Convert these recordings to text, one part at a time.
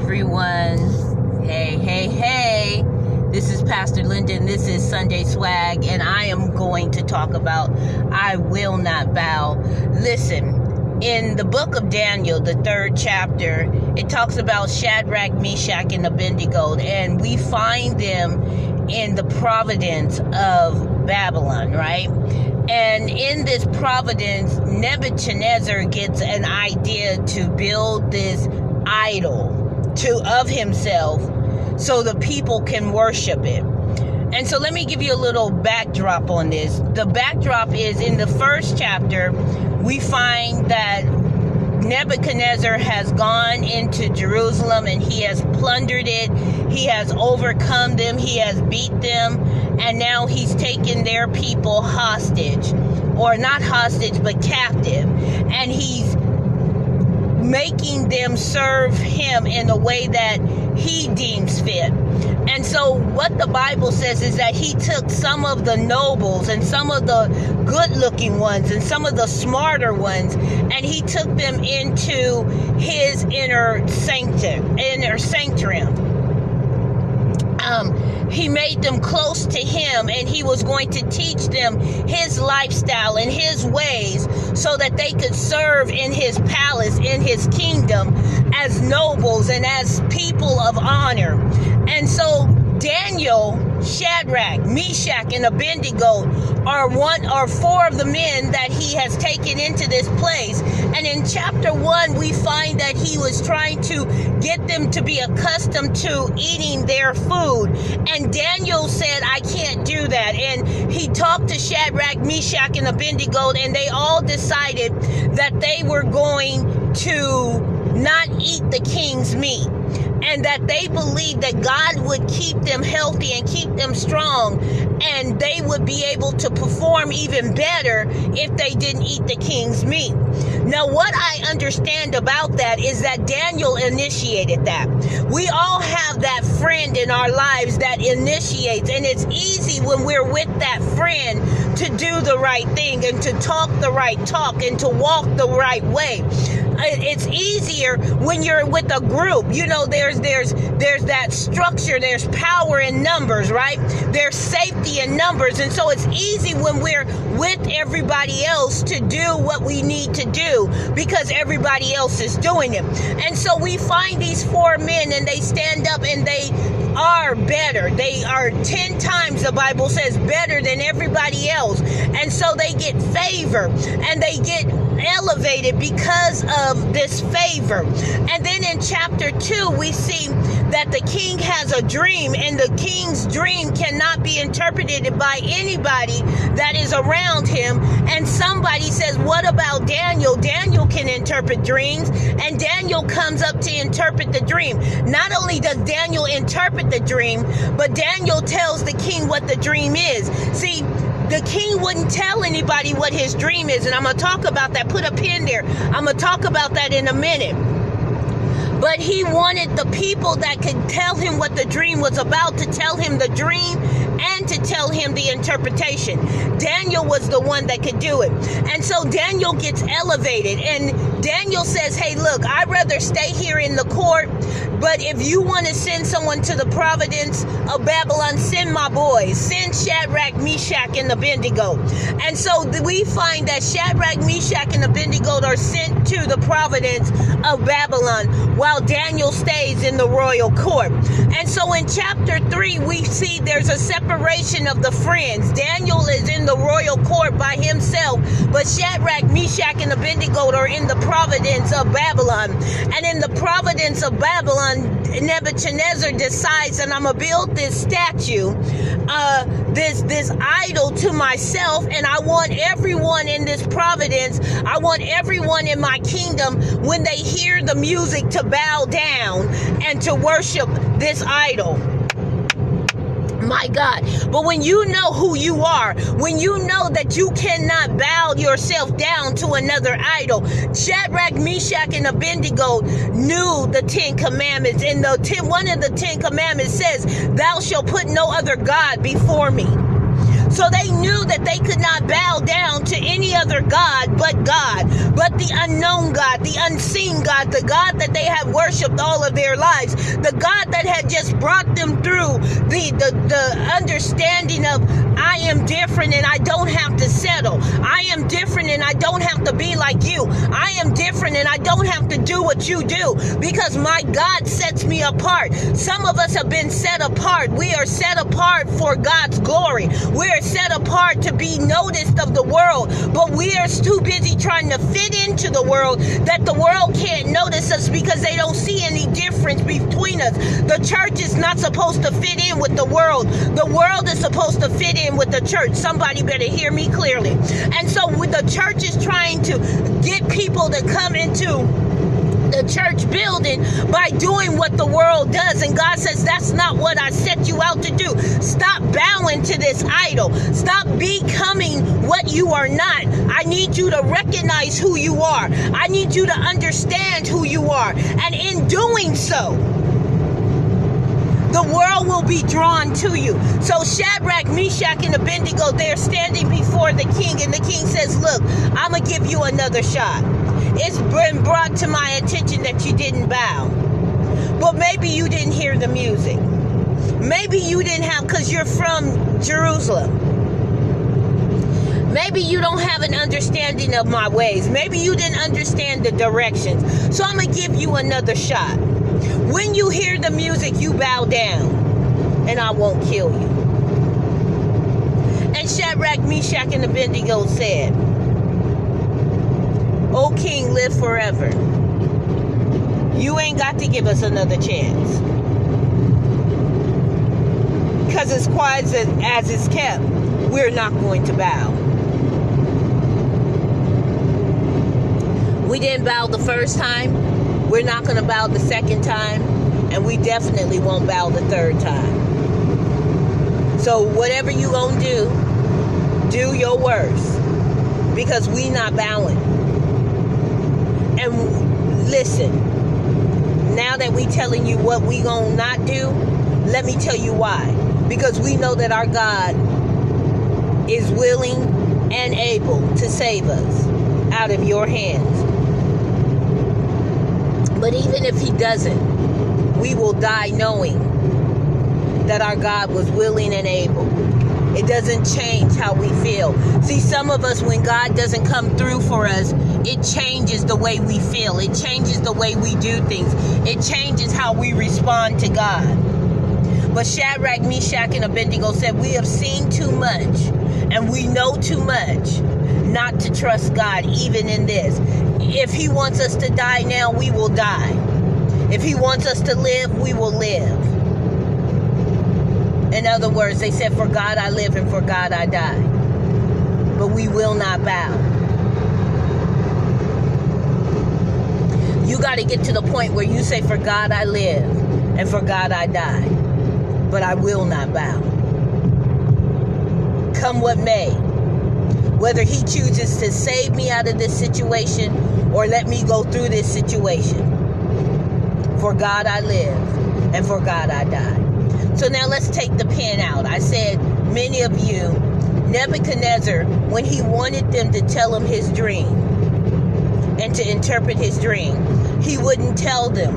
everyone. Hey. This is Pastor Lyndon. This is Sunday Swag, and I am going to talk about I will not bow. Listen, in the book of Daniel, the 3rd chapter, it talks about Shadrach, Meshach, and Abednego, and we find them in the providence of Babylon, right? And in this providence, Nebuchadnezzar gets an idea to build this idol of himself so the people can worship it. And so let me give you a little backdrop on this. The backdrop is in the 1st chapter, we find that Nebuchadnezzar has gone into Jerusalem and he has plundered it. He has overcome them. He has beat them. And now he's taken their people hostage, or not hostage, but captive. And he's making them serve him in a way that he deems fit. And so what the Bible says is that he took some of the nobles and some of the good-looking ones and some of the smarter ones, and he took them into his inner sanctum. He made them close to him, and he was going to teach them his lifestyle and his ways so that they could serve in his palace, in his kingdom, as nobles and as people of honor. And so Daniel, Shadrach, Meshach, and Abednego are 4 of the men that he has taken into this place. And in chapter 1, we find that he was trying to get them to be accustomed to eating their food. And Daniel said, I can't do that. And he talked to Shadrach, Meshach, and Abednego, and they all decided that they were going to not eat the king's meat, and that they believed that God would keep them healthy and keep them strong, and they would be able to perform even better if they didn't eat the king's meat. Now, what I understand about that is that Daniel initiated that. We all have that friend in our lives that initiates, and it's easy when we're with that friend to do the right thing and to talk the right talk and to walk the right way. It's easier when you're with a group. You know, there's that structure, there's power in numbers, right? There's safety in numbers. And so it's easy when we're with everybody else to do what we need to do because everybody else is doing it. And so we find these 4 men, and they stand up and they are better. They are 10 times, the Bible says, better than everybody else. And so they get favor and they get elevated because of this favor. And then in chapter 2, we see that the king has a dream, and the king's dream cannot be interpreted by anybody that is around him. And somebody says, what about Daniel? Daniel can interpret dreams. And Daniel comes up to interpret the dream. Not only does Daniel interpret the dream, but Daniel tells the king what the dream is. See, the king wouldn't tell anybody what his dream is, and I'm going to talk about that. Put a pin there. I'm going to talk about that in a minute. But he wanted the people that could tell him what the dream was about to tell him the dream and to tell him the interpretation. Daniel was the one that could do it. And so Daniel gets elevated, and Daniel says, hey, look, I'd rather stay here in the court, but if you want to send someone to the providence of Babylon, send my boys. Send Shadrach, Meshach, and Abednego. And so we find that Shadrach, Meshach, and Abednego are sent to the providence of Babylon while Daniel stays in the royal court. And so in chapter 3, we see there's a separation of the friends. Daniel is in the royal court by himself, but Shadrach, Meshach, and Abednego are in the providence of Babylon. And in the providence of Babylon, Nebuchadnezzar decides that I'm going to build this statue, this idol to myself, and I want everyone in this providence, I want everyone in my kingdom, when they hear the music, to bow down and to worship this idol. My God. But when you know who you are, when you know that you cannot bow yourself down to another idol, Shadrach, Meshach, and Abednego knew the 10 commandments. And one of the 10 commandments says, thou shalt put no other God before me. So they knew that they could not bow down to any other God, but the unknown God, the unseen God, the God that they had worshipped all of their lives, the God that had just brought them through the understanding of, I am different and I don't have to settle. I am different and I don't have to be like you. I am different and I don't have to do what you do, because my God sets me apart. Some of us have been set apart. We are set apart for God's glory. We are set apart to be noticed of the world, but we are too busy trying to fit into the world that the world can't notice us because they don't see any difference between us. The church is not supposed to fit in with the world. The world is supposed to fit in with the church. Somebody better hear me clearly. And so the church is trying to get people to come into the church building by doing what the world does. And God says, that's not what I set you out to do. Stop bowing to this idol. Stop becoming what you are not. I need you to recognize who you are. I need you to understand who you are. And in doing so, the world will be drawn to you. So Shadrach, Meshach, and Abednego, they're standing before the king, and the king says, look, I'm going to give you another shot. It's been brought to my attention that you didn't bow. But maybe you didn't hear the music. Maybe you didn't have, because you're from Jerusalem. Maybe you don't have an understanding of my ways. Maybe you didn't understand the directions. So I'm going to give you another shot. When you hear the music, you bow down, and I won't kill you. And Shadrach, Meshach, and Abednego said, O king, live forever. You ain't got to give us another chance. Because as quiet as it's kept, we're not going to bow. We didn't bow the first time. We're not going to bow the second time. And we definitely won't bow the third time. So whatever you gonna do your worst. Because we not bowing. And listen, now that we telling you what we gonna not do, let me tell you why. Because we know that our God is willing and able to save us out of your hands. But even if he doesn't, we will die knowing that our God was willing and able. It doesn't change how we feel. See, some of us, when God doesn't come through for us, it changes the way we feel. It changes the way we do things. It changes how we respond to God. But Shadrach, Meshach, and Abednego said, we have seen too much and we know too much not to trust God even in this. If he wants us to die now, we will die. If he wants us to live, we will live. In other words, they said, for God I live and for God I die. But we will not bow. You got to get to the point where you say, for God I live and for God I die. But I will not bow. Come what may. Whether he chooses to save me out of this situation or let me go through this situation. For God I live, and for God I die. So now let's take the pen out. I said, many of you, Nebuchadnezzar, when he wanted them to tell him his dream and to interpret his dream, he wouldn't tell them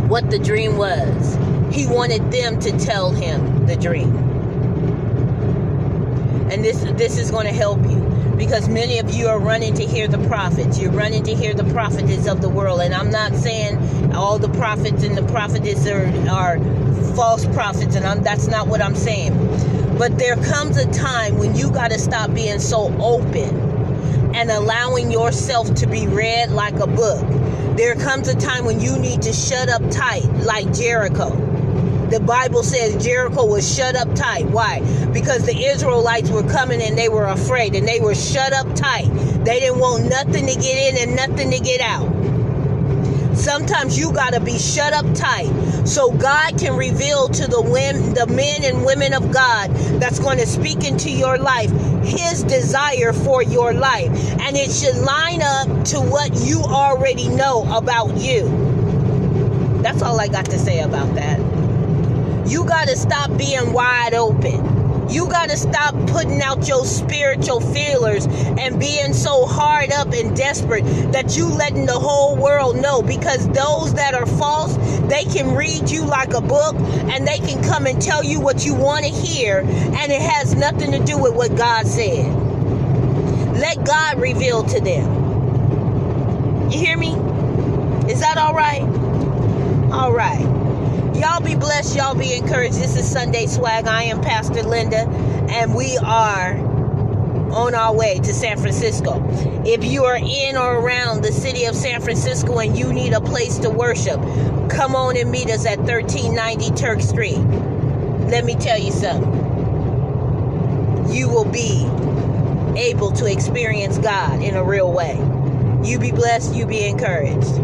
what the dream was. He wanted them to tell him the dream. And this is going to help you. Because many of you are running to hear the prophets. You're running to hear the prophetess of the world. And I'm not saying all the prophets and the prophetess are false prophets. And that's not what I'm saying. But there comes a time when you got to stop being so open and allowing yourself to be read like a book. There comes a time when you need to shut up tight like Jericho. The Bible says Jericho was shut up tight. Why? Because the Israelites were coming and they were afraid and they were shut up tight. They didn't want nothing to get in and nothing to get out. Sometimes you got to be shut up tight so God can reveal to the men and women of God that's going to speak into your life his desire for your life. And it should line up to what you already know about you. That's all I got to say about that. You got to stop being wide open. You got to stop putting out your spiritual feelers and being so hard up and desperate that you letting the whole world know, because those that are false, they can read you like a book and they can come and tell you what you want to hear, and it has nothing to do with what God said. Let God reveal to them. You hear me? Is that all right? All right. Y'all be blessed. Y'all be encouraged. This is Sunday Swag. I am Pastor Linda, and we are on our way to San Francisco. If you are in or around the city of San Francisco and you need a place to worship, come on and meet us at 1390 Turk Street. Let me tell you something. You will be able to experience God in a real way. You be blessed. You be encouraged.